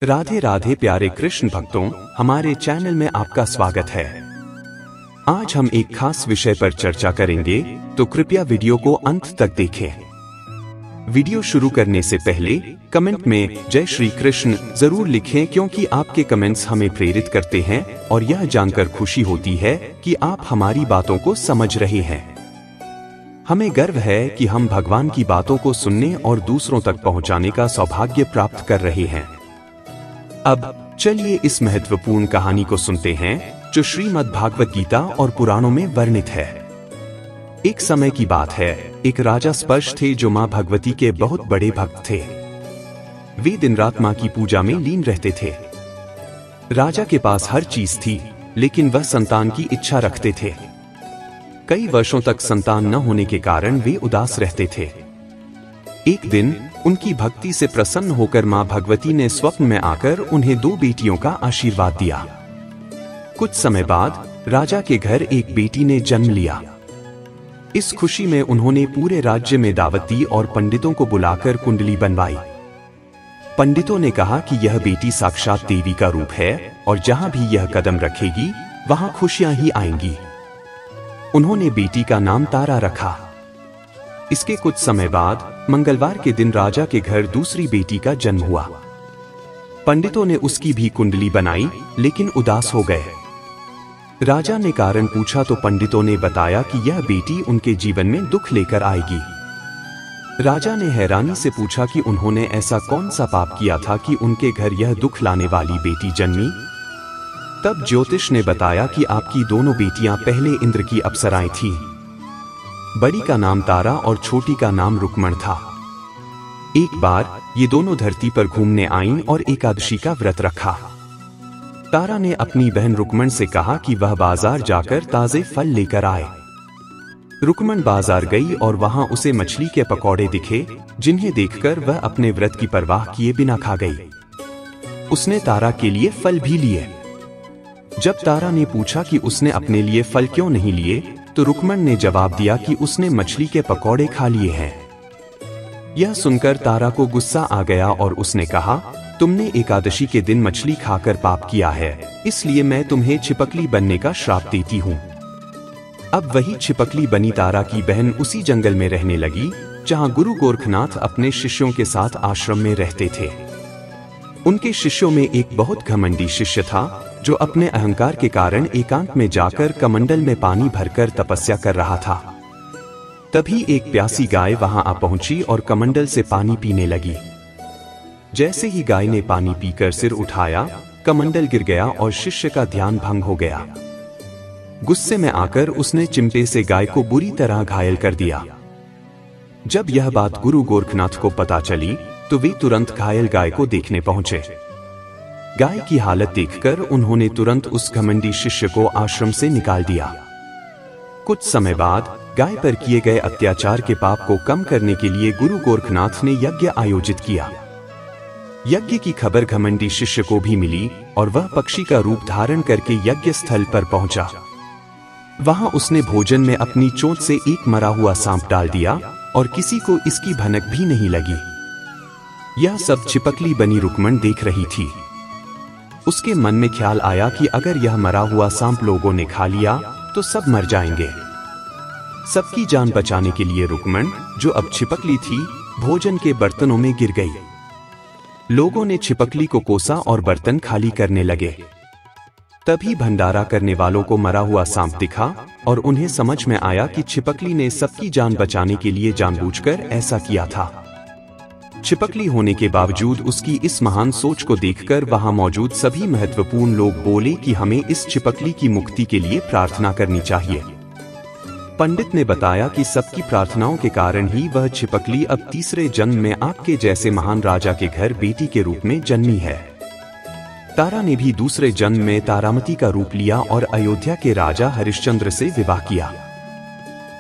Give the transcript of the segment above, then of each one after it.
राधे राधे प्यारे कृष्ण भक्तों, हमारे चैनल में आपका स्वागत है। आज हम एक खास विषय पर चर्चा करेंगे, तो कृपया वीडियो को अंत तक देखें। वीडियो शुरू करने से पहले कमेंट में जय श्री कृष्ण जरूर लिखें, क्योंकि आपके कमेंट्स हमें प्रेरित करते हैं और यह जानकर खुशी होती है कि आप हमारी बातों को समझ रहे हैं। हमें गर्व है कि हम भगवान की बातों को सुनने और दूसरों तक पहुंचाने का सौभाग्य प्राप्त कर रहे हैं। अब चलिए इस महत्वपूर्ण कहानी को सुनते हैं, जो श्रीमद् भागवत गीता और पुराणों में वर्णित है। एक समय की बात है, एक राजा स्पर्श थे जो मां भगवती के बहुत बड़े भक्त थे। वे दिन रात मां की पूजा में लीन रहते थे। राजा के पास हर चीज थी, लेकिन वह संतान की इच्छा रखते थे। कई वर्षों तक संतान न होने के कारण वे उदास रहते थे। एक दिन उनकी भक्ति से प्रसन्न होकर मां भगवती ने स्वप्न में आकर उन्हें 2 बेटियों का आशीर्वाद दिया। कुछ समय बाद राजा के घर एक बेटी ने जन्म लिया। इस खुशी में उन्होंने पूरे राज्य में दावत दी और पंडितों को बुलाकर कुंडली बनवाई। पंडितों ने कहा कि यह बेटी साक्षात देवी का रूप है और जहां भी यह कदम रखेगी वहां खुशियां ही आएंगी। उन्होंने बेटी का नाम तारा रखा। इसके कुछ समय बाद मंगलवार के दिन राजा के घर दूसरी बेटी का जन्म हुआ। पंडितों ने उसकी भी कुंडली बनाई, लेकिन उदास हो गए। राजा ने कारण पूछा तो पंडितों ने बताया कि यह बेटी उनके जीवन में दुख लेकर आएगी। राजा ने हैरानी से पूछा कि उन्होंने ऐसा कौन सा पाप किया था कि उनके घर यह दुख लाने वाली बेटी जन्मी। तब ज्योतिष ने बताया कि आपकी दोनों बेटियां पहले इंद्र की अप्सराएं थीं। बड़ी का नाम तारा और छोटी का नाम रुक्मण था। एक बार ये दोनों धरती पर घूमने आईं और एकादशी का व्रत रखा। तारा ने अपनी बहन रुक्मण से कहा कि वह बाजार जाकर ताजे फल लेकर आए। रुक्मण बाजार गई और वहां उसे मछली के पकौड़े दिखे, जिन्हें देखकर वह अपने व्रत की परवाह किए बिना खा गई। उसने तारा के लिए फल भी लिए। जब तारा ने पूछा कि उसने अपने लिए फल क्यों नहीं लिए, तो रुक्मण ने जवाब दिया कि उसने मछली के पकौड़े खा लिए हैं। यह सुनकर तारा को गुस्सा आ गया और उसने कहा, तुमने एकादशी के दिन मछली खाकर पाप किया है, इसलिए मैं तुम्हें छिपकली बनने का श्राप देती हूँ। अब वही छिपकली बनी तारा की बहन उसी जंगल में रहने लगी, जहाँ गुरु गोरखनाथ अपने शिष्यों के साथ आश्रम में रहते थे। उनके शिष्यों में एक बहुत घमंडी शिष्य था, जो अपने अहंकार के कारण एकांत में जाकर कमंडल में पानी भरकर तपस्या कर रहा था। तभी एक प्यासी गाय वहां आ पहुंची और कमंडल से पानी पीने लगी। जैसे ही गाय ने पानी पीकर सिर उठाया, कमंडल गिर गया और शिष्य का ध्यान भंग हो गया। गुस्से में आकर उसने चिमटे से गाय को बुरी तरह घायल कर दिया। जब यह बात गुरु गोरखनाथ को पता चली, तो वे तुरंत घायल गाय को देखने पहुंचे। गाय की हालत देखकर उन्होंने तुरंत उस घमंडी शिष्य को आश्रम से निकाल दिया। कुछ समय बाद गाय पर किए गए अत्याचार के पाप को कम करने के लिए गुरु गोरखनाथ ने यज्ञ आयोजित किया। यज्ञ की खबर घमंडी शिष्य को भी मिली और वह पक्षी का रूप धारण करके यज्ञ स्थल पर पहुंचा। वहां उसने भोजन में अपनी चोंच से एक मरा हुआ सांप डाल दिया और किसी को इसकी भनक भी नहीं लगी। यह सब छिपकली बनी रुक्मण देख रही थी। उसके मन में ख्याल आया कि अगर यह मरा हुआ सांप लोगों ने खा लिया तो सब मर जाएंगे। सबकी जान बचाने के लिए रुक्मण, जो अब छिपकली थी, भोजन के बर्तनों में गिर गई। लोगों ने छिपकली को कोसा और बर्तन खाली करने लगे। तभी भंडारा करने वालों को मरा हुआ सांप दिखा और उन्हें समझ में आया कि छिपकली ने सबकी जान बचाने के लिए जानबूझकर ऐसा किया था। छिपकली होने के बावजूद उसकी इस महान सोच को देखकर वहां मौजूद सभी महत्वपूर्ण लोग बोले कि हमें इस छिपकली की मुक्ति के लिए प्रार्थना करनी चाहिए। पंडित ने बताया कि सबकी प्रार्थनाओं के कारण ही वह छिपकली अब तीसरे जन्म में आपके जैसे महान राजा के घर बेटी के रूप में जन्मी है। तारा ने भी दूसरे जन्म में तारामती का रूप लिया और अयोध्या के राजा हरिश्चंद्र से विवाह किया।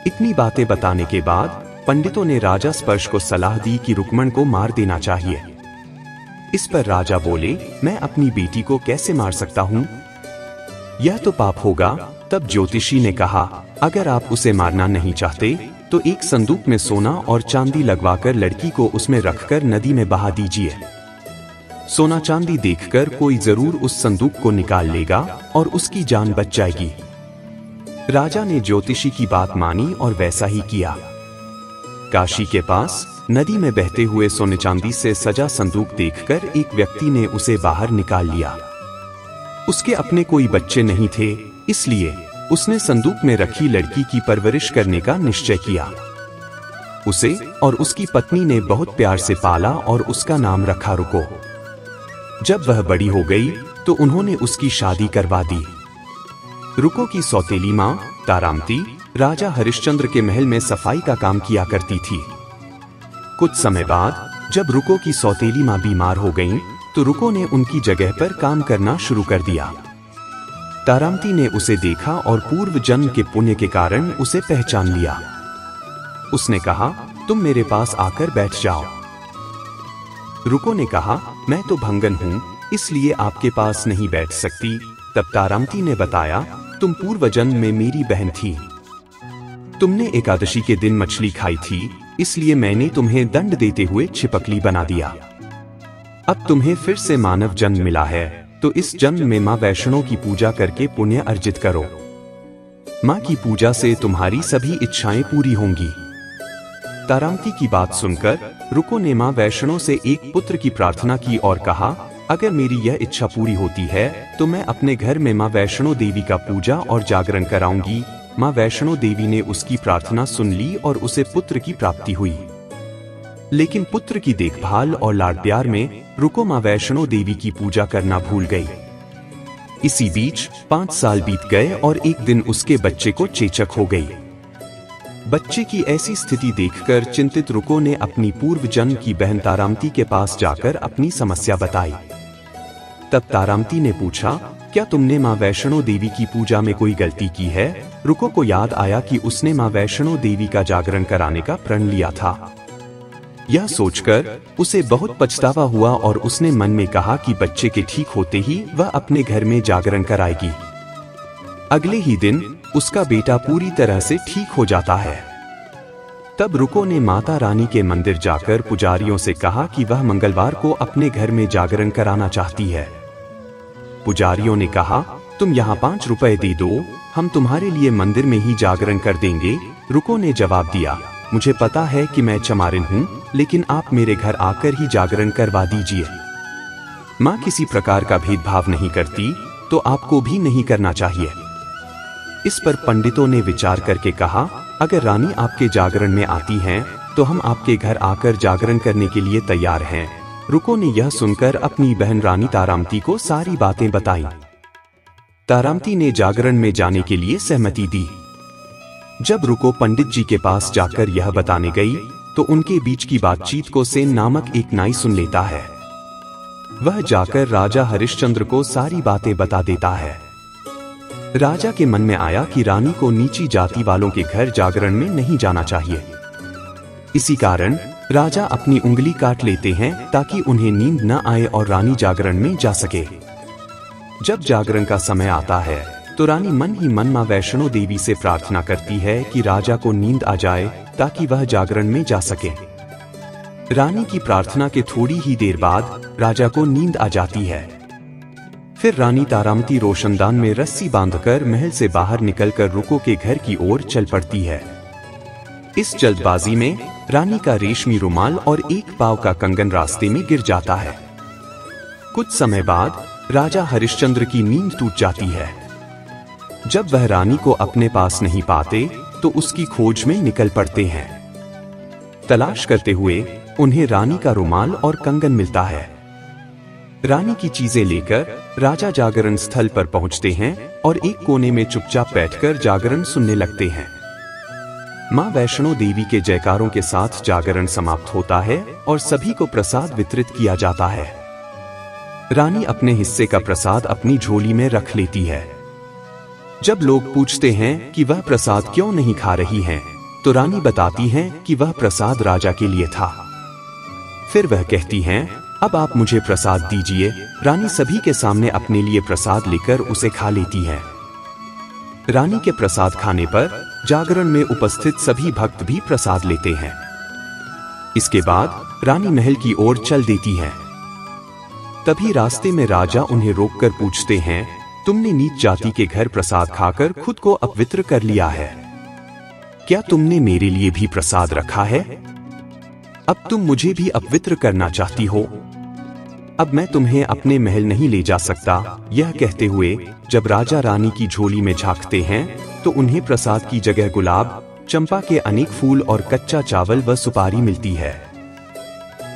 इतनी बातें बताने के बाद पंडितों ने राजा स्पर्श को सलाह दी कि रुक्मण को मार देना चाहिए। इस पर राजा बोले, मैं अपनी बेटी को कैसे मार सकता हूं? यह तो पाप होगा। तब ज्योतिषी ने कहा, अगर आप उसे मारना नहीं चाहते तो एक संदूक में सोना और चांदी लगवाकर लड़की को उसमें रखकर नदी में बहा दीजिए। सोना चांदी देखकर कोई जरूर उस संदूक को निकाल लेगा और उसकी जान बच जाएगी। राजा ने ज्योतिषी की बात मानी और वैसा ही किया। काशी के पास नदी में बहते हुए सोने चांदी से सजा संदूक देखकर एक व्यक्ति ने उसे बाहर निकाल लिया। उसके अपने कोई बच्चे नहीं थे, इसलिए उसने संदूक में रखी लड़की की परवरिश करने का निश्चय किया। उसे और उसकी पत्नी ने बहुत प्यार से पाला और उसका नाम रखा रुको। जब वह बड़ी हो गई तो उन्होंने उसकी शादी करवा दी। रुको की सौतेली मां तारामती राजा हरिश्चंद्र के महल में सफाई का काम किया करती थी। कुछ समय बाद जब रुको की सौतेली मां बीमार हो गईं, तो रुको ने उनकी जगह पर काम करना शुरू कर दिया। तारामती ने उसे देखा और पूर्व जन्म के पुण्य के कारण उसे पहचान लिया। उसने कहा, तुम मेरे पास आकर बैठ जाओ। रुको ने कहा, मैं तो भंगन हूं, इसलिए आपके पास नहीं बैठ सकती। तब तारामती ने बताया, तुम पूर्व जन्म में मेरी बहन थी। तुमने एकादशी के दिन मछली खाई थी, इसलिए मैंने तुम्हें दंड देते हुए छिपकली बना दिया। अब तुम्हें फिर से मानव जन्म मिला है, तो इस जन्म में मां वैष्णो की पूजा करके पुण्य अर्जित करो। मां की पूजा से तुम्हारी सभी इच्छाएं पूरी होंगी। तारामती की बात सुनकर रुको ने मां वैष्णो से एक पुत्र की प्रार्थना की और कहा, अगर मेरी यह इच्छा पूरी होती है तो मैं अपने घर में मां वैष्णो देवी का पूजा और जागरण कराऊंगी। मां वैष्णो देवी ने उसकी प्रार्थना सुन ली और उसे पुत्र की प्राप्ति हुई। लेकिन पुत्र की देखभाल और लाड प्यार में रुको मां वैष्णो देवी की पूजा करना भूल गई। इसी बीच 5 साल बीत गए और एक दिन उसके बच्चे को चेचक हो गई। बच्चे की ऐसी स्थिति देखकर चिंतित रुको ने अपनी पूर्व जन्म की बहन तारामती के पास जाकर अपनी समस्या बताई। तब तारामती ने पूछा, क्या तुमने मां वैष्णो देवी की पूजा में कोई गलती की है? रुको को याद आया कि उसने मां वैष्णो देवी का जागरण कराने का प्रण लिया था। यह सोचकर उसे बहुत पछतावा हुआ और उसने मन में कहा कि बच्चे के ठीक होते ही वह अपने घर में जागरण कराएगी। अगले ही दिन उसका बेटा पूरी तरह से ठीक हो जाता है। तब रुको ने माता रानी के मंदिर जाकर पुजारियों से कहा कि वह मंगलवार को अपने घर में जागरण कराना चाहती है। पुजारियों ने कहा, तुम यहाँ 5 रुपए दे दो, हम तुम्हारे लिए मंदिर में ही जागरण कर देंगे। रुको ने जवाब दिया, मुझे पता है कि मैं चमारिन हूँ, लेकिन आप मेरे घर आकर ही जागरण करवा दीजिए। माँ किसी प्रकार का भेदभाव नहीं करती, तो आपको भी नहीं करना चाहिए। इस पर पंडितों ने विचार करके कहा, अगर रानी आपके जागरण में आती हैं, तो हम आपके घर आकर जागरण करने के लिए तैयार हैं। रुको ने यह सुनकर अपनी बहन रानी तारामती को सारी बातें बताई। तारामती ने जागरण में जाने के लिए सहमति दी। जब रुको पंडित जी के पास जाकर यह बताने गई, तो उनके बीच की बातचीत को सेन नामक एक नाई सुन लेता है। वह जाकर राजा हरिश्चंद्र को सारी बातें बता देता है। राजा के मन में आया कि रानी को नीची जाति वालों के घर जागरण में नहीं जाना चाहिए। इसी कारण राजा अपनी उंगली काट लेते हैं ताकि उन्हें नींद न आए और रानी जागरण में जा सके। जब जागरण का समय आता है तो रानी मन ही मन मां वैष्णो देवी से प्रार्थना करती है कि राजा को नींद आ जाए ताकि वह जागरण में जा सके। रानी की प्रार्थना के थोड़ी ही देर बाद राजा को नींद आ जाती है। फिर रानी तारामती रोशनदान में रस्सी बांधकर महल से बाहर निकलकर रुको के घर की ओर चल पड़ती है। इस जल्दबाजी में रानी का रेशमी रुमाल और एक पाव का कंगन रास्ते में गिर जाता है। कुछ समय बाद राजा हरिश्चंद्र की नींद टूट जाती है। जब वह रानी को अपने पास नहीं पाते तो उसकी खोज में निकल पड़ते हैं। तलाश करते हुए उन्हें रानी का रुमाल और कंगन मिलता है। रानी की चीजें लेकर राजा जागरण स्थल पर पहुंचते हैं और एक कोने में चुपचाप बैठकर जागरण सुनने लगते हैं। मां वैष्णो देवी के जयकारों के साथ जागरण समाप्त होता है और सभी को प्रसाद वितरित किया जाता है। रानी अपने हिस्से का प्रसाद अपनी झोली में रख लेती है। जब लोग पूछते हैं कि वह प्रसाद क्यों नहीं खा रही हैं, तो रानी बताती हैं कि वह प्रसाद राजा के लिए था। फिर वह कहती हैं, अब आप मुझे प्रसाद दीजिए। रानी सभी के सामने अपने लिए प्रसाद लेकर उसे खा लेती है। रानी के प्रसाद खाने पर जागरण में उपस्थित सभी भक्त भी प्रसाद लेते हैं। इसके बाद रानी महल की ओर चल देती है। तभी रास्ते में राजा उन्हें रोककर पूछते हैं, तुमने नीच जाति के घर प्रसाद खाकर खुद को अपवित्र कर लिया है। क्या तुमने मेरे लिए भी प्रसाद रखा है? अब तुम मुझे भी अपवित्र करना चाहती हो। अब मैं तुम्हें अपने महल नहीं ले जा सकता। यह कहते हुए जब राजा रानी की झोली में झांकते हैं तो उन्हें प्रसाद की जगह गुलाब, चंपा के अनेक फूल और कच्चा चावल व सुपारी मिलती है।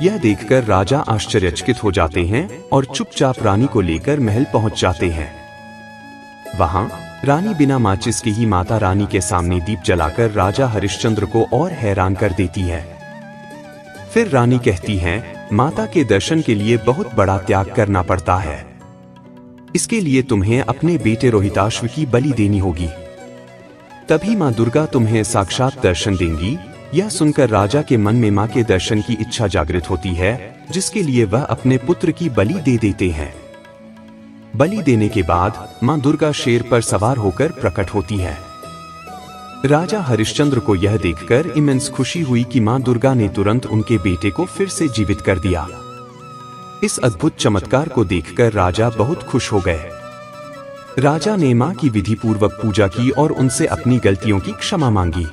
यह देखकर राजा आश्चर्यचकित हो जाते हैं और चुपचाप रानी को लेकर महल पहुंच जाते हैं। वहां रानी बिना माचिस के ही माता रानी के सामने दीप जलाकर राजा हरिश्चंद्र को और हैरान कर देती है। फिर रानी कहती हैं, माता के दर्शन के लिए बहुत बड़ा त्याग करना पड़ता है। इसके लिए तुम्हें अपने बेटे रोहिताश्व की बलि देनी होगी, तभी मां दुर्गा तुम्हें साक्षात दर्शन देंगी। यह सुनकर राजा के मन में मां के दर्शन की इच्छा जागृत होती है, जिसके लिए वह अपने पुत्र की बलि दे देते हैं। बलि देने के बाद मां दुर्गा शेर पर सवार होकर प्रकट होती है। राजा हरिश्चंद्र को यह देखकर इमेंस खुशी हुई कि मां दुर्गा ने तुरंत उनके बेटे को फिर से जीवित कर दिया। इस अद्भुत चमत्कार को देखकर राजा बहुत खुश हो गए। राजा ने मां की विधि पूर्वक पूजा की और उनसे अपनी गलतियों की क्षमा मांगी।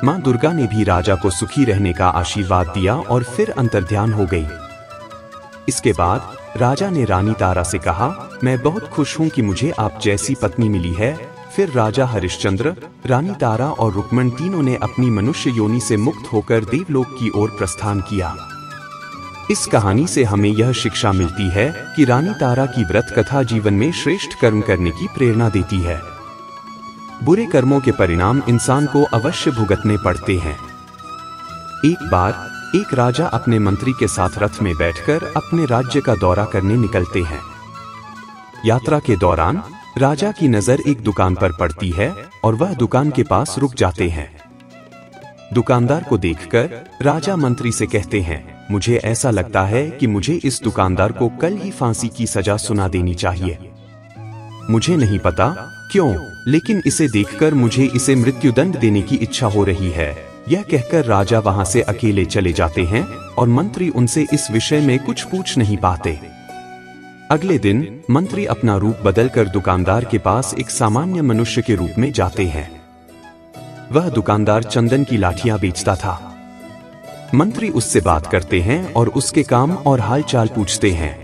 मां दुर्गा ने भी राजा को सुखी रहने का आशीर्वाद दिया और फिर अंतर्ध्यान हो गई। इसके बाद राजा ने रानी तारा से कहा, मैं बहुत खुश हूं कि मुझे आप जैसी पत्नी मिली है। फिर राजा हरिश्चंद्र, रानी तारा और रुक्मण तीनों ने अपनी मनुष्य योनि से मुक्त होकर देवलोक की ओर प्रस्थान किया। इस कहानी से हमें यह शिक्षा मिलती है कि रानी तारा की व्रत कथा जीवन में श्रेष्ठ कर्म करने की प्रेरणा देती है। बुरे कर्मों के परिणाम इंसान को अवश्य भुगतने पड़ते हैं। एक बार एक राजा अपने मंत्री के साथ रथ में बैठकर अपने राज्य का दौरा करने निकलते हैं। यात्रा के दौरान राजा की नजर एक दुकान पर पड़ती है और वह दुकान के पास रुक जाते हैं। दुकानदार को देखकर राजा मंत्री से कहते हैं, मुझे ऐसा लगता है कि मुझे इस दुकानदार को कल ही फांसी की सजा सुना देनी चाहिए। मुझे नहीं पता क्यों, लेकिन इसे देखकर मुझे इसे मृत्युदंड देने की इच्छा हो रही है। यह कहकर राजा वहां से अकेले चले जाते हैं और मंत्री उनसे इस विषय में कुछ पूछ नहीं पाते। अगले दिन मंत्री अपना रूप बदलकर दुकानदार के पास एक सामान्य मनुष्य के रूप में जाते हैं। वह दुकानदार चंदन की लाठियां बेचता था। मंत्री उससे बात करते हैं और उसके काम और हालचाल पूछते हैं।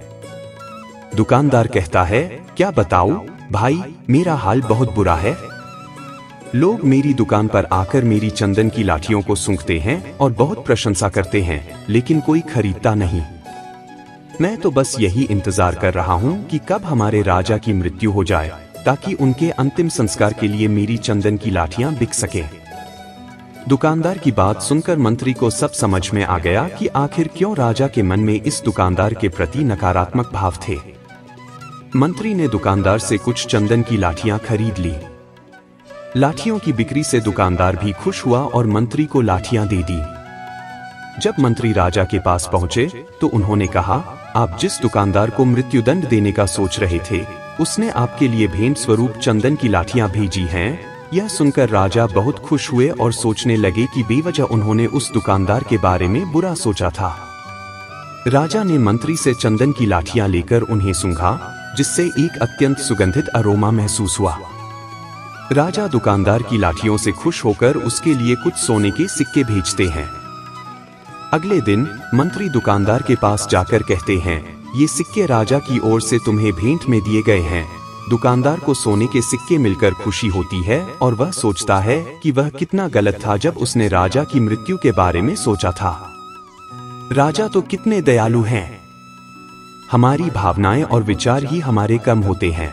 दुकानदार कहता है, क्या बताऊं भाई, मेरा हाल बहुत बुरा है। लोग मेरी दुकान पर आकर मेरी चंदन की लाठियों को सूंघते हैं और बहुत प्रशंसा करते हैं, लेकिन कोई खरीदता नहीं। मैं तो बस यही इंतजार कर रहा हूं कि कब हमारे राजा की मृत्यु हो जाए, ताकि उनके अंतिम संस्कार के लिए मेरी चंदन की लाठियां बिक सके। दुकानदार की बात सुनकर मंत्री को सब समझ में आ गया कि आखिर क्यों राजा के मन में इस दुकानदार के प्रति नकारात्मक भाव थे। मंत्री ने दुकानदार से कुछ चंदन की लाठियां खरीद ली। लाठियों की बिक्री से दुकानदार भी खुश हुआ और मंत्री को लाठियां दे दी। जब मंत्री राजा के पास पहुंचे तो उन्होंने कहा, आप जिस दुकानदार को मृत्युदंड देने का सोच रहे थे, उसने आपके लिए भेंट स्वरूप चंदन की लाठियां भेजी हैं। यह सुनकर राजा बहुत खुश हुए और सोचने लगे कि बेवजह उन्होंने उस दुकानदार के बारे में बुरा सोचा था। राजा ने मंत्री से चंदन की लाठियां लेकर उन्हें सूंघा, जिससे एक अत्यंत सुगंधित अरोमा महसूस हुआ। राजा दुकानदार की लाठियों से खुश होकर उसके लिए कुछ सोने के सिक्के भेजते हैं। अगले दिन मंत्री दुकानदार के पास जाकर कहते हैं, ये सिक्के राजा की ओर से तुम्हें भेंट में दिए गए हैं। दुकानदार को सोने के सिक्के मिलकर खुशी होती है और वह सोचता है कि वह कितना गलत था जब उसने राजा की मृत्यु के बारे में सोचा था। राजा तो कितने दयालु हैं। हमारी भावनाएं और विचार ही हमारे कर्म होते हैं।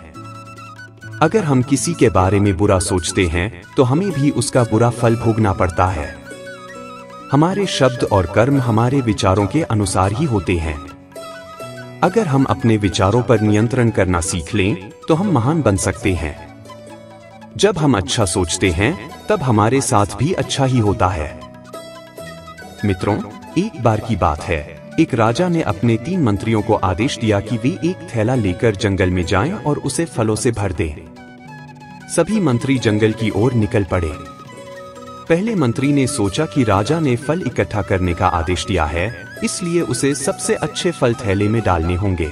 अगर हम किसी के बारे में बुरा सोचते हैं तो हमें भी उसका बुरा फल भोगना पड़ता है। हमारे शब्द और कर्म हमारे विचारों के अनुसार ही होते हैं। अगर हम अपने विचारों पर नियंत्रण करना सीख लें तो हम महान बन सकते हैं। जब हम अच्छा सोचते हैं तब हमारे साथ भी अच्छा ही होता है। मित्रों, एक बार की बात है, एक राजा ने अपने 3 मंत्रियों को आदेश दिया कि वे एक थैला लेकर जंगल में जाएं और उसे फलों से भर दें। सभी मंत्री जंगल की ओर निकल पड़े। पहले मंत्री ने सोचा कि राजा ने फल इकट्ठा करने का आदेश दिया है, इसलिए उसे सबसे अच्छे फल थैले में डालने होंगे।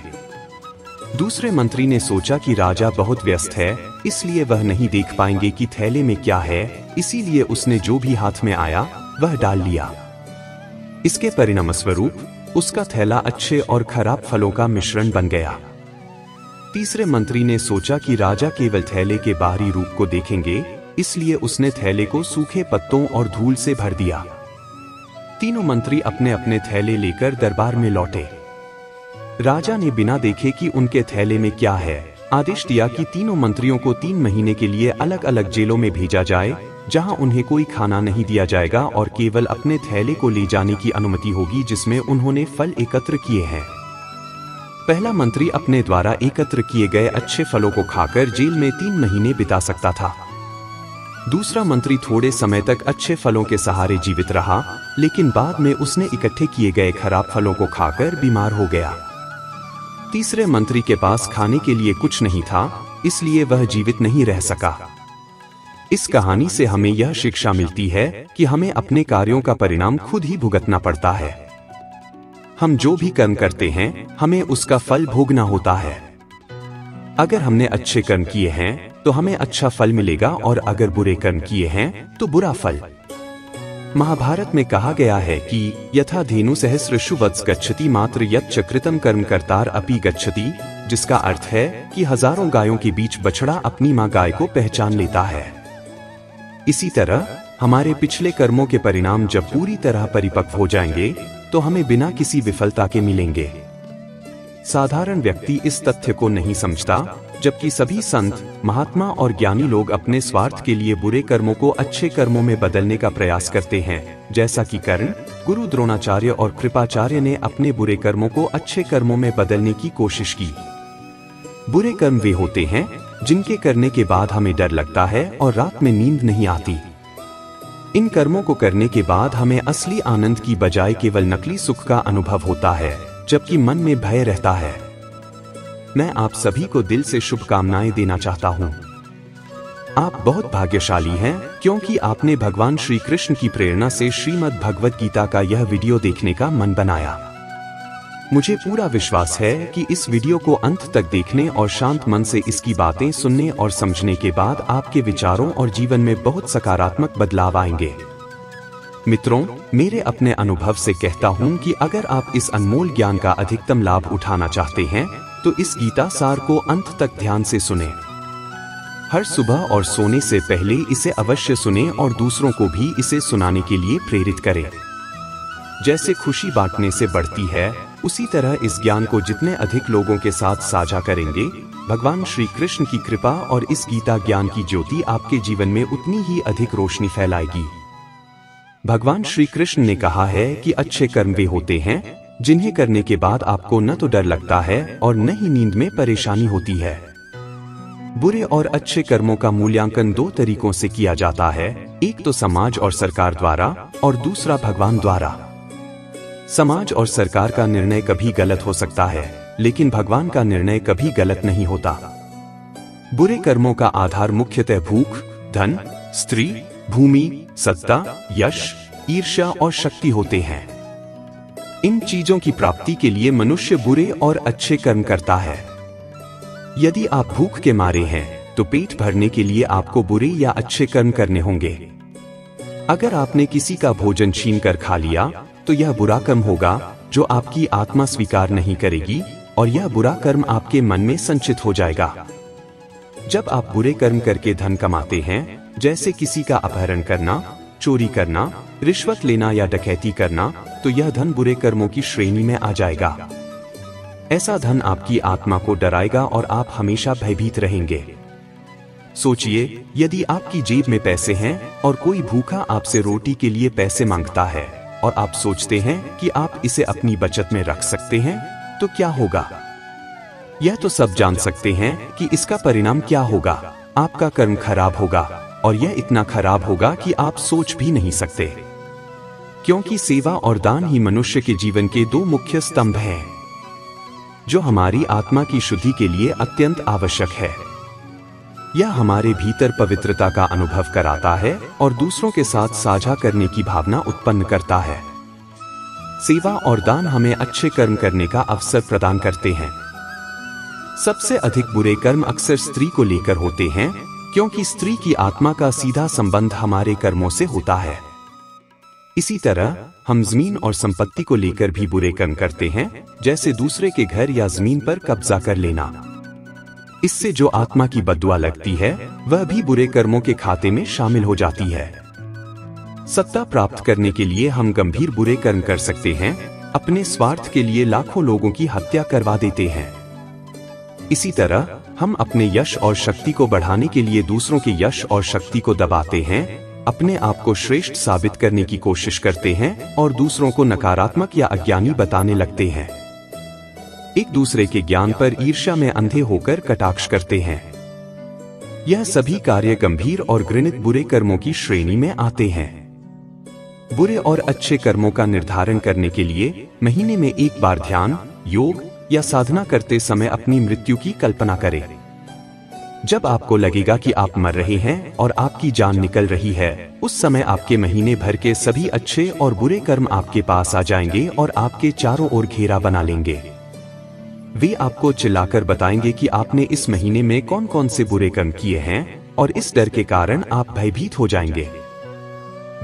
दूसरे मंत्री ने सोचा कि राजा बहुत व्यस्त है, इसलिए वह नहीं देख पाएंगे कि थैले में क्या है, इसीलिए उसने जो भी हाथ में आया वह डाल लिया। इसके परिणामस्वरूप उसका थैला अच्छे और खराब फलों का मिश्रण बन गया। तीसरे मंत्री ने सोचा कि राजा केवल थैले के बाहरी रूप को देखेंगे, इसलिए उसने थैले को सूखे पत्तों और धूल से भर दिया। तीनों मंत्री अपने अपने थैले लेकर दरबार में लौटे। राजा ने बिना देखे कि उनके थैले में क्या है, आदेश दिया कि तीनों मंत्रियों को 3 महीने के लिए अलग अलग जेलों में भेजा जाए, जहां उन्हें कोई खाना नहीं दिया जाएगा और केवल अपने थैले को ले जाने की अनुमति होगी जिसमें उन्होंने फल एकत्र किए हैं। पहला मंत्री अपने द्वारा एकत्र किए गए अच्छे फलों को खाकर जेल में 3 महीने बिता सकता था। दूसरा मंत्री थोड़े समय तक अच्छे फलों के सहारे जीवित रहा, लेकिन बाद में उसने इकट्ठे किए गए खराब फलों को खाकर बीमार हो गया। तीसरे मंत्री के पास खाने के लिए कुछ नहीं था, इसलिए वह जीवित नहीं रह सका। इस कहानी से हमें यह शिक्षा मिलती है कि हमें अपने कार्यों का परिणाम खुद ही भुगतना पड़ता है। हम जो भी कर्म करते हैं, हमें उसका फल भोगना होता है। अगर हमने अच्छे कर्म किए हैं तो हमें अच्छा फल मिलेगा, और अगर बुरे कर्म किए हैं तो बुरा फल। महाभारत में कहा गया है कि यथा धेनु सहस्रशु वत्स गच्छति मात्र यत् चकृतं कर्म कर्तार अपि गच्छति, जिसका अर्थ है कि हजारों गायों के बीच बछड़ा अपनी मां गाय को पहचान लेता है। इसी तरह हमारे पिछले कर्मों के परिणाम जब पूरी तरह परिपक्व हो जाएंगे तो हमें बिना किसी विफलता के मिलेंगे। साधारण व्यक्ति इस तथ्य को नहीं समझता, जबकि सभी संत, महात्मा और ज्ञानी लोग अपने स्वार्थ के लिए बुरे कर्मों को अच्छे कर्मों में बदलने का प्रयास करते हैं, जैसा कि कर्ण, गुरु द्रोणाचार्य और कृपाचार्य ने अपने बुरे कर्मों को अच्छे कर्मों में बदलने की कोशिश की। बुरे कर्म वे होते हैं जिनके करने के बाद हमें डर लगता है और रात में नींद नहीं आती। इन कर्मों को करने के बाद हमें असली आनंद की बजाय केवल नकली सुख का अनुभव होता है, जबकि मन में भय रहता है। मैं आप सभी को दिल से शुभकामनाएं देना चाहता हूं। आप बहुत भाग्यशाली हैं, क्योंकि आपने भगवान श्री कृष्ण की प्रेरणा से श्रीमद् भगवद गीता का यह वीडियो देखने का मन बनाया। मुझे पूरा विश्वास है कि इस वीडियो को अंत तक देखने और शांत मन से इसकी बातें सुनने और समझने के बाद आपके विचारों और जीवन में बहुत सकारात्मक बदलाव आएंगे। मित्रों, मेरे अपने अनुभव से कहता हूं कि अगर आप इस अनमोल ज्ञान का अधिकतम लाभ उठाना चाहते हैं तो इस गीता सार को अंत तक ध्यान से सुनें। हर सुबह और सोने से पहले इसे अवश्य सुनें और दूसरों को भी इसे सुनाने के लिए प्रेरित करें। जैसे खुशी बांटने से बढ़ती है, उसी तरह इस ज्ञान को जितने अधिक लोगों के साथ साझा करेंगे, भगवान श्री कृष्ण की कृपा और इस गीता ज्ञान की ज्योति आपके जीवन में उतनी ही अधिक रोशनी फैलाएगी। भगवान श्री कृष्ण ने कहा है कि अच्छे कर्म वे होते हैं जिन्हें करने के बाद आपको न तो डर लगता है और न ही नींद में परेशानी होती है। बुरे और अच्छे कर्मों का मूल्यांकन 2 तरीकों से किया जाता है, एक तो समाज और सरकार द्वारा और दूसरा भगवान द्वारा। समाज और सरकार का निर्णय कभी गलत हो सकता है, लेकिन भगवान का निर्णय कभी गलत नहीं होता। बुरे कर्मों का आधार मुख्यतः भूख, धन, स्त्री, भूमि, सत्ता, यश, ईर्ष्या और शक्ति होते हैं। इन चीजों की प्राप्ति के लिए मनुष्य बुरे और अच्छे कर्म करता है। यदि आप भूख के मारे हैं तो पेट भरने के लिए आपको बुरे या अच्छे कर्म करने होंगे। अगर आपने किसी का भोजन छीन कर खा लिया तो यह बुरा कर्म होगा जो आपकी आत्मा स्वीकार नहीं करेगी, और यह बुरा कर्म आपके मन में संचित हो जाएगा। जब आप बुरे कर्म करके धन कमाते हैं, जैसे किसी का अपहरण करना, चोरी करना, रिश्वत लेना या डकैती करना, तो यह धन बुरे कर्मों की श्रेणी में आ जाएगा। ऐसा धन आपकी आत्मा को डराएगा और आप हमेशा भयभीत रहेंगे। सोचिए, यदि आपकी जेब में पैसे हैं और कोई भूखा आपसे रोटी के लिए पैसे मांगता है और आप सोचते हैं कि आप इसे अपनी बचत में रख सकते हैं, तो क्या होगा? यह तो सब जान सकते हैं कि इसका परिणाम क्या होगा। आपका कर्म खराब होगा, और यह इतना खराब होगा कि आप सोच भी नहीं सकते। क्योंकि सेवा और दान ही मनुष्य के जीवन के 2 मुख्य स्तंभ हैं, जो हमारी आत्मा की शुद्धि के लिए अत्यंत आवश्यक है। यह हमारे भीतर पवित्रता का अनुभव कराता है और दूसरों के साथ साझा करने की भावना उत्पन्न करता है। सेवा और दान हमें अच्छे कर्म करने का अवसर प्रदान करते हैं। सबसे अधिक बुरे कर्म अक्सर स्त्री को लेकर होते हैं, क्योंकि स्त्री की आत्मा का सीधा संबंध हमारे कर्मों से होता है। इसी तरह हम जमीन और संपत्ति को लेकर भी बुरे कर्म करते हैं, जैसे दूसरे के घर या जमीन पर कब्जा कर लेना। इससे जो आत्मा की बद्दुआ लगती है वह भी बुरे कर्मों के खाते में शामिल हो जाती है। सत्ता प्राप्त करने के लिए हम गंभीर बुरे कर्म कर सकते हैं, अपने स्वार्थ के लिए लाखों लोगों की हत्या करवा देते हैं। इसी तरह हम अपने यश और शक्ति को बढ़ाने के लिए दूसरों के यश और शक्ति को दबाते हैं, अपने आप को श्रेष्ठ साबित करने की कोशिश करते हैं और दूसरों को नकारात्मक या अज्ञानी बताने लगते हैं। एक दूसरे के ज्ञान पर ईर्ष्या में अंधे होकर कटाक्ष करते हैं। यह सभी कार्य गंभीर और घृणित बुरे कर्मों की श्रेणी में आते हैं। बुरे और अच्छे कर्मों का निर्धारण करने के लिए महीने में एक बार ध्यान, योग या साधना करते समय अपनी मृत्यु की कल्पना करें। जब आपको लगेगा कि आप मर रहे हैं और आपकी जान निकल रही है, उस समय आपके महीने भर के सभी अच्छे और बुरे कर्म आपके पास आ जाएंगे और आपके चारों ओर घेरा बना लेंगे। वे आपको चिल्लाकर बताएंगे कि आपने इस महीने में कौन कौन से बुरे कर्म किए हैं और इस डर के कारण आप भयभीत हो जाएंगे।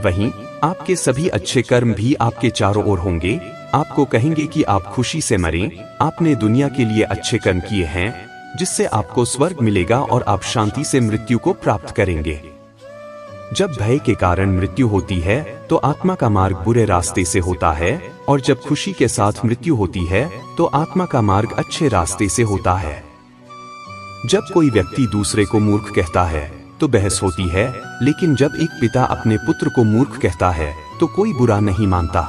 वहीं आपके सभी अच्छे कर्म भी आपके चारों ओर होंगे, आपको कहेंगे कि आप खुशी से मरें, आपने दुनिया के लिए अच्छे कर्म किए हैं, जिससे आपको स्वर्ग मिलेगा और आप शांति से मृत्यु को प्राप्त करेंगे। जब भय के कारण मृत्यु होती है तो आत्मा का मार्ग बुरे रास्ते से होता है, और जब खुशी के साथ मृत्यु होती है तो आत्मा का मार्ग अच्छे रास्ते से होता है। जब कोई व्यक्ति दूसरे को मूर्ख कहता है तो बहस होती है, लेकिन जब एक पिता अपने पुत्र को मूर्ख कहता है तो कोई बुरा नहीं मानता।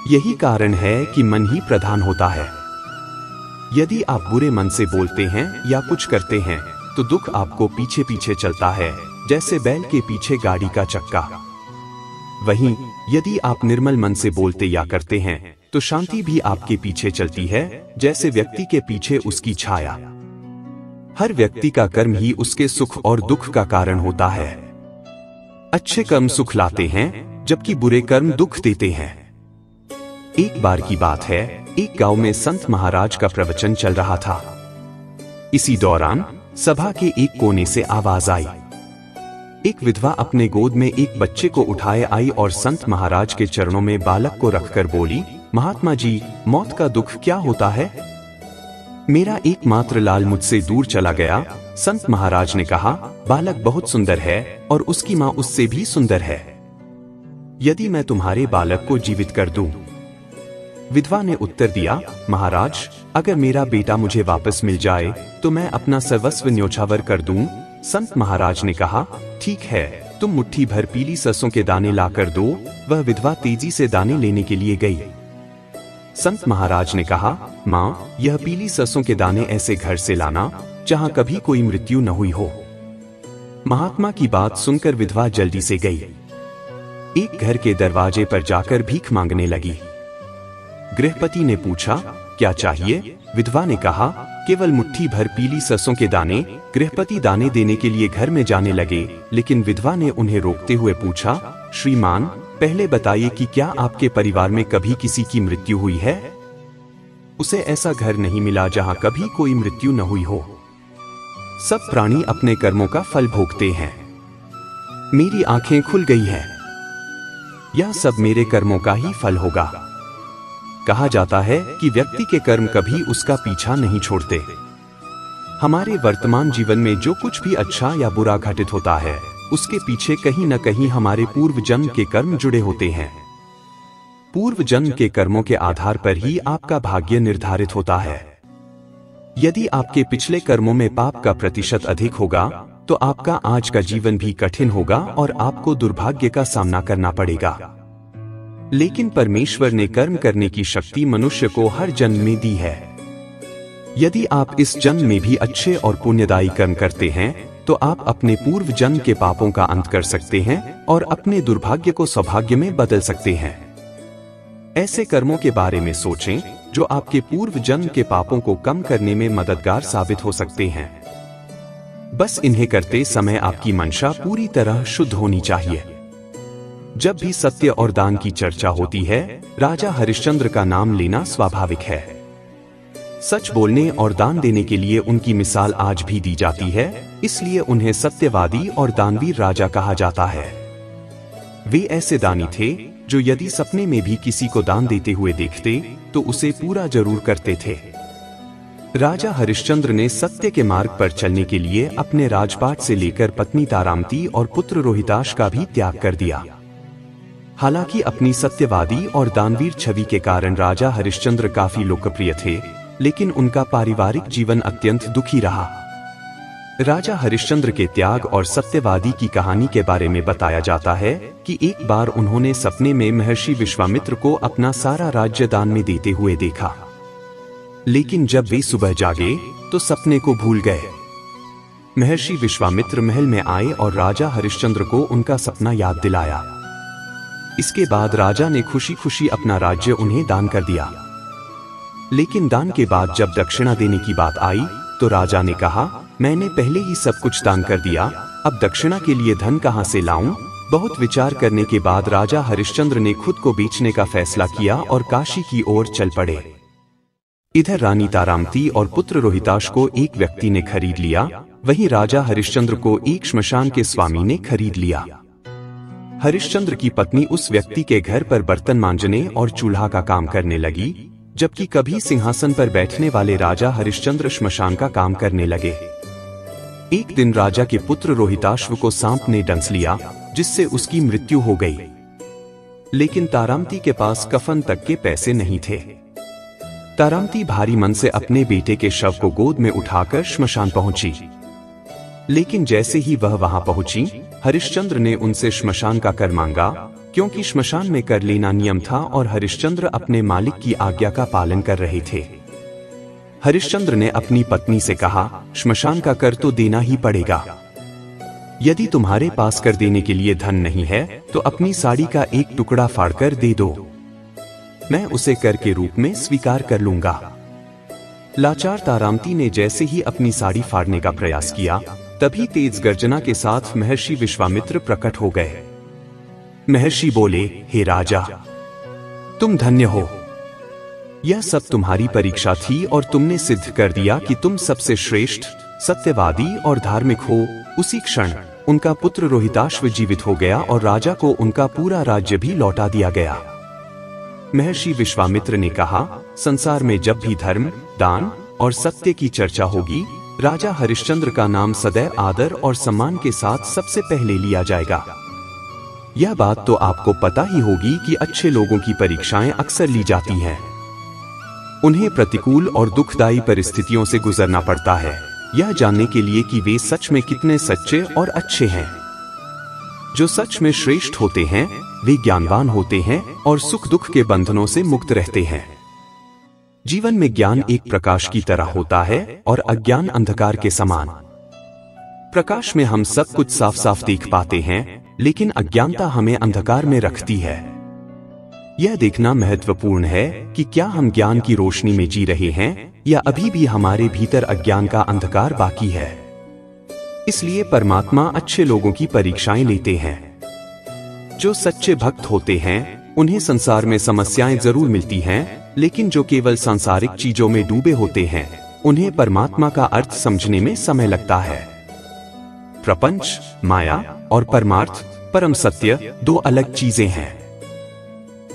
यही कारण है कि मन ही प्रधान होता है। यदि आप बुरे मन से बोलते हैं या कुछ करते हैं तो दुख आपको पीछे पीछे चलता है, जैसे बैल के पीछे गाड़ी का चक्का। वहीं यदि आप निर्मल मन से बोलते या करते हैं तो शांति भी आपके पीछे चलती है, जैसे व्यक्ति के पीछे उसकी छाया। हर व्यक्ति का कर्म ही उसके सुख और दुख का कारण होता है। अच्छे कर्म सुख लाते हैं, जबकि बुरे कर्म दुख देते हैं। एक बार की बात है, एक गांव में संत महाराज का प्रवचन चल रहा था। इसी दौरान सभा के एक कोने से आवाज आई। एक विधवा अपने गोद में एक बच्चे को उठाए आई और संत महाराज के चरणों में बालक को रखकर बोली, महात्मा जी, मौत का दुख क्या होता है? मेरा एकमात्र लाल मुझसे दूर चला गया। संत महाराज ने कहा, बालक बहुत सुंदर है और उसकी मां उससे भी सुंदर है। यदि मैं तुम्हारे बालक को जीवित कर दूं? विधवा ने उत्तर दिया, महाराज, अगर मेरा बेटा मुझे वापस मिल जाए तो मैं अपना सर्वस्व न्योछावर कर दूं। संत महाराज ने कहा, ठीक है, तुम मुट्ठी भर पीली सरसों के दाने लाकर दो। वह विधवा तेजी से दाने लेने के लिए गई। संत महाराज ने कहा, मां, यह पीली सरसों के दाने ऐसे घर से लाना जहां कभी कोई मृत्यु न हुई हो। महात्मा की बात सुनकर विधवा जल्दी से गई। एक घर के दरवाजे पर जाकर भीख मांगने लगी। गृहपति ने पूछा, क्या चाहिए? विधवा ने कहा, केवल मुट्ठी भर पीली सरसों के दाने। गृहपति दाने देने के लिए घर में जाने लगे, लेकिन विधवा ने उन्हें रोकते हुए पूछा, श्रीमान, पहले बताइए कि क्या आपके परिवार में कभी किसी की मृत्यु हुई है? उसे ऐसा घर नहीं मिला जहां कभी कोई मृत्यु न हुई हो। सब प्राणी अपने कर्मों का फल भोगते हैं। मेरी आंखें खुल गई हैं। यह सब मेरे कर्मों का ही फल होगा। कहा जाता है कि व्यक्ति के कर्म कभी उसका पीछा नहीं छोड़ते। हमारे वर्तमान जीवन में जो कुछ भी अच्छा या बुरा घटित होता है, उसके पीछे कहीं न कहीं हमारे पूर्व जन्म के कर्म जुड़े होते हैं। पूर्व जन्म के कर्मों के आधार पर ही आपका भाग्य निर्धारित होता है। यदि आपके पिछले कर्मों में पाप का प्रतिशत अधिक होगा तो आपका आज का जीवन भी कठिन होगा और आपको दुर्भाग्य का सामना करना पड़ेगा। लेकिन परमेश्वर ने कर्म करने की शक्ति मनुष्य को हर जन्म में दी है। यदि आप इस जन्म में भी अच्छे और पुण्यदायी कर्म करते हैं तो आप अपने पूर्व जन्म के पापों का अंत कर सकते हैं और अपने दुर्भाग्य को सौभाग्य में बदल सकते हैं। ऐसे कर्मों के बारे में सोचें जो आपके पूर्व जन्म के पापों को कम करने में मददगार साबित हो सकते हैं। बस इन्हें करते समय आपकी मंशा पूरी तरह शुद्ध होनी चाहिए। जब भी सत्य और दान की चर्चा होती है, राजा हरिश्चंद्र का नाम लेना स्वाभाविक है। सच बोलने और दान देने के लिए उनकी मिसाल आज भी दी जाती है, इसलिए उन्हें सत्यवादी और दानवीर राजा कहा जाता है। वे ऐसे दानी थे जो यदि सपने में भी किसी को दान देते हुए देखते तो उसे पूरा जरूर करते थे। राजा हरिश्चंद्र ने सत्य के मार्ग पर चलने के लिए अपने राजपाट से लेकर पत्नी तारामती और पुत्र रोहिताश का भी त्याग कर दिया। हालांकि अपनी सत्यवादी और दानवीर छवि के कारण राजा हरिश्चंद्र काफी लोकप्रिय थे, लेकिन उनका पारिवारिक जीवन अत्यंत दुखी रहा। राजा हरिश्चंद्र के त्याग और सत्यवादी की कहानी के बारे में बताया जाता है कि एक बार उन्होंने सपने में महर्षि विश्वामित्र को अपना सारा राज्य दान में देते हुए देखा, लेकिन जब वे सुबह जागे तो सपने को भूल गए। महर्षि विश्वामित्र महल में आए और राजा हरिश्चंद्र को उनका सपना याद दिलाया। इसके बाद राजा ने खुशी खुशी अपना राज्य उन्हें दान कर दिया। लेकिन दान के बाद जब दक्षिणा देने की बात आई तो राजा ने कहा, मैंने पहले ही सब कुछ दान कर दिया, अब दक्षिणा के लिए धन कहां से लाऊं? बहुत विचार करने के बाद राजा हरिश्चंद्र ने खुद को बेचने का फैसला किया और काशी की ओर चल पड़े। इधर रानी तारामती और पुत्र रोहिताश को एक व्यक्ति ने खरीद लिया, वहीं राजा हरिश्चंद्र को एक श्मशान के स्वामी ने खरीद लिया। हरिश्चंद्र की पत्नी उस व्यक्ति के घर पर बर्तन मांजने और चूल्हा का काम करने लगी, जबकि कभी सिंहासन पर बैठने वाले राजा हरिश्चंद्र श्मशान का काम करने लगे। एक दिन राजा के पुत्र रोहिताश्व को सांप ने डंस लिया, जिससे उसकी मृत्यु हो गई। लेकिन तारामती के पास कफन तक के पैसे नहीं थे। तारामती भारी मन से अपने बेटे के शव को गोद में उठाकर श्मशान पहुंची। लेकिन जैसे ही वह वहां पहुंची, हरिश्चंद्र ने उनसे श्मशान का कर मांगा, क्योंकि श्मशान में कर लेना नियम था और हरिश्चंद्र अपने मालिक की आज्ञा का पालन कर रहे थे। हरिश्चंद्र ने अपनी पत्नी से कहा, श्मशान का कर तो देना ही पड़ेगा। यदि तुम्हारे पास कर देने के लिए धन नहीं है तो अपनी साड़ी का एक टुकड़ा फाड़कर दे दो, मैं उसे कर के रूप में स्वीकार कर लूंगा। लाचार तारामती ने जैसे ही अपनी साड़ी फाड़ने का प्रयास किया, तभी तेज गर्जना के साथ महर्षि विश्वामित्र प्रकट हो गए। महर्षि बोले, हे राजा, तुम धन्य हो। यह सब तुम्हारी परीक्षा थी और तुमने सिद्ध कर दिया कि तुम सबसे श्रेष्ठ, सत्यवादी और धार्मिक हो। उसी क्षण उनका पुत्र रोहिताश्व जीवित हो गया और राजा को उनका पूरा राज्य भी लौटा दिया गया। महर्षि विश्वामित्र ने कहा, संसार में जब भी धर्म, दान और सत्य की चर्चा होगी, राजा हरिश्चंद्र का नाम सदैव आदर और सम्मान के साथ सबसे पहले लिया जाएगा। यह बात तो आपको पता ही होगी कि अच्छे लोगों की परीक्षाएं अक्सर ली जाती हैं। उन्हें प्रतिकूल और दुखदायी परिस्थितियों से गुजरना पड़ता है, यह जानने के लिए कि वे सच में कितने सच्चे और अच्छे हैं। जो सच में श्रेष्ठ होते हैं, वे ज्ञानवान होते हैं और सुख दुख के बंधनों से मुक्त रहते हैं। जीवन में ज्ञान एक प्रकाश की तरह होता है और अज्ञान अंधकार के समान। प्रकाश में हम सब कुछ साफ साफ देख पाते हैं, लेकिन अज्ञानता हमें अंधकार में रखती है। यह देखना महत्वपूर्ण है कि क्या हम ज्ञान की रोशनी में जी रहे हैं या अभी भी हमारे भीतर अज्ञान का अंधकार बाकी है। इसलिए परमात्मा अच्छे लोगों की परीक्षाएं लेते हैं। जो सच्चे भक्त होते हैं, उन्हें संसार में समस्याएं जरूर मिलती हैं, लेकिन जो केवल सांसारिक चीजों में डूबे होते हैं, उन्हें परमात्मा का अर्थ समझने में समय लगता है। प्रपंच, माया और परमार्थ, परम सत्य, दो अलग चीजें हैं।